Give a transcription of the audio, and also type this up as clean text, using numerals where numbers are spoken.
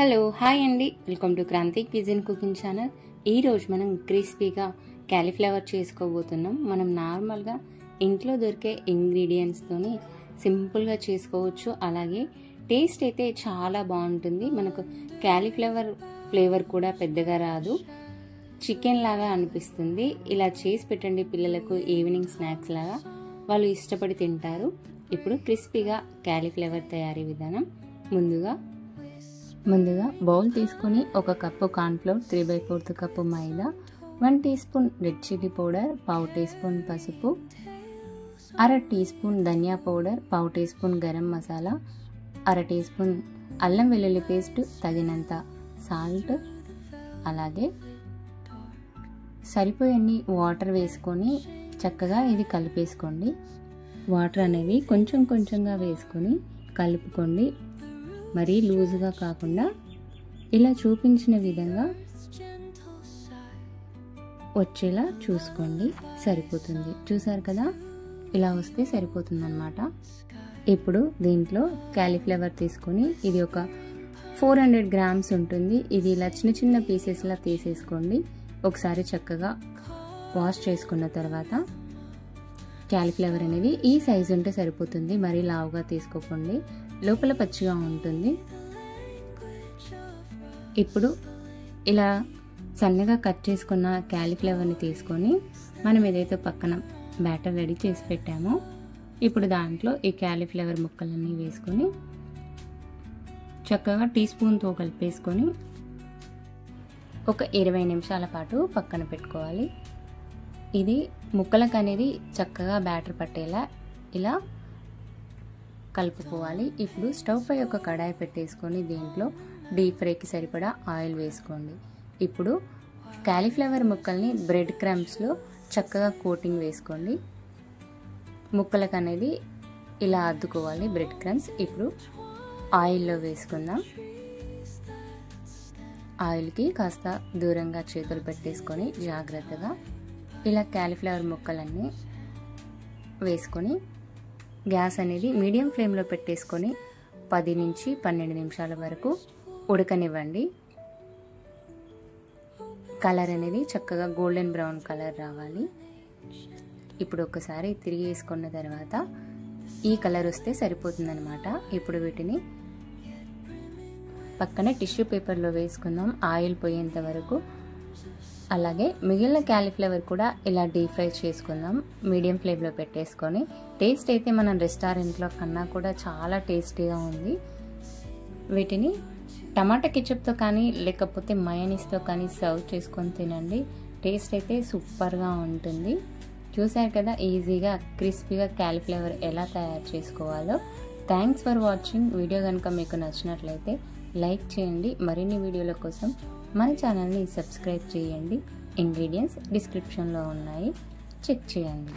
Hello hi అండి, welcome to Kranthi cuisine cooking channel. ఈరోజు మనం క్రిస్పీగా క్యాలీఫ్లవర్ చేసుకోబోతున్నాం. మనం నార్మల్గా ఇంట్లో దొరికే ఇంగ్రీడియంట్స్తోని సింపుల్గా చేసుకోవచ్చు. అలాగే టేస్ట్ అయితే చాలా బాగుంటుంది. మనకు క్యాలీఫ్లవర్ ఫ్లేవర్ కూడా పెద్దగా రాదు, చికెన్ లాగా అనిపిస్తుంది. ఇలా చేసి పెట్టండి పిల్లలకు, ఈవినింగ్ స్నాక్స్ లాగా వాళ్ళు ఇష్టపడి తింటారు. ఇప్పుడు క్రిస్పీగా క్యాలీఫ్లవర్ తయారీ విధానం. ముందుగా బౌల్ తీసుకొని 1 కప్పు కార్న్ఫ్లోర్, 3/4 కప్పు మైదా, 1 teaspoon red chilli powder, 1/2 teaspoon పసుపు, 1/2 టీ స్పూన్ ధనియా powder, 1/2 teaspoon garam masala, 1/2 teaspoon అల్లం వెల్లుల్లి పేస్ట్, తగినంత సాల్ట్, అలాగే సరిపోయన్ని వాటర్ వేసుకొని చక్కగా ఇది కలిపేసుకోండి. వాటర్ అనేవి కొంచెం కొంచెంగా వేసుకొని కలుపుకోండి. మరీ లూజుగా కాకుండా ఇలా చూపించిన విధంగా వచ్చేలా చూసుకోండి, సరిపోతుంది. చూసారు కదా, ఇలా వస్తే సరిపోతుంది అన్నమాట. ఇప్పుడు దీంట్లో క్యాలీఫ్లవర్ తీసుకొని ఇది ఒక 400 గ్రామ్స్ ఉంటుంది. ఇది ఇలా చిన్న చిన్న పీసెస్లా తీసేసుకోండి. ఒకసారి చక్కగా వాష్ చేసుకున్న తర్వాత క్యాలీఫ్లవర్ అనేది ఈ సైజు ఉంటే సరిపోతుంది, మరీ లావుగా తీసుకోకండి, లోపల పచ్చిగా ఉంటుంది. ఇప్పుడు ఇలా సన్నగా కట్ చేసుకున్న క్యాలీఫ్లవర్ని తీసుకొని మనం ఏదైతే పక్కన బ్యాటర్ రెడీ చేసి పెట్టామో ఇప్పుడు దాంట్లో ఈ క్యాలీఫ్లవర్ ముక్కలన్నీ వేసుకొని చక్కగా టీ స్పూన్తో కలిపేసుకొని ఒక 20 నిమిషాల పాటు పక్కన పెట్టుకోవాలి. ఇది ముక్కలకు అనేది చక్కగా బ్యాటర్ పట్టేలా ఇలా కలుపుకోవాలి. ఇప్పుడు స్టవ్ పై ఒక కడాయి పెట్టేసుకొని దీంట్లో డీప్ ఫ్రైకి సరిపడా ఆయిల్ వేసుకోండి. ఇప్పుడు క్యాలీఫ్లవర్ ముక్కల్ని బ్రెడ్ క్రమ్స్లో చక్కగా కోటింగ్ వేసుకోండి. ముక్కలకు అనేది ఇలా అద్దుకోవాలి బ్రెడ్ క్రమ్స్. ఇప్పుడు ఆయిల్లో వేసుకుందాం. ఆయిల్కి కాస్త దూరంగా చేతులు పెట్టేసుకొని జాగ్రత్తగా ఇలా క్యాలీఫ్లవర్ ముక్కలన్నీ వేసుకొని గ్యాస్ అనేది మీడియం ఫ్లేమ్లో పెట్టేసుకొని 10 నుంచి 12 నిమిషాల వరకు ఉడకనివ్వండి. కలర్ అనేది చక్కగా గోల్డెన్ బ్రౌన్ కలర్ రావాలి. ఇప్పుడు ఒకసారి తిరిగి వేసుకున్న తర్వాత ఈ కలర్ వస్తే సరిపోతుందన్నమాట. ఇప్పుడు వీటిని పక్కన టిష్యూ పేపర్లో వేసుకుందాం ఆయిల్ పోయేంత వరకు. అలాగే మిగిలిన క్యాలీఫ్లవర్ కూడా ఇలా డీప్ ఫ్రై చేసుకుందాం మీడియం ఫ్లేమ్లో పెట్టేసుకొని. టేస్ట్ అయితే మనం రెస్టారెంట్లో కన్నా కూడా చాలా టేస్టీగా ఉంది. వీటిని టమాటా కెచప్తో కానీ లేకపోతే మయోనీస్తో కానీ సర్వ్ చేసుకొని తినండి. టేస్ట్ అయితే సూపర్గా ఉంటుంది. చూసారు కదా ఈజీగా క్రిస్పీగా క్యాలీఫ్లవర్ ఎలా తయారు చేసుకోవాలో. Thanks for watching. వీడియో కనుక మీకు నచ్చినట్లయితే లైక్ చేయండి. మరిన్ని వీడియోల కోసం మన ఛానల్ని సబ్స్క్రైబ్ చేయండి. ఇంగ్రీడియంట్స్ డిస్క్రిప్షన్లో ఉన్నాయి, చెక్ చేయండి.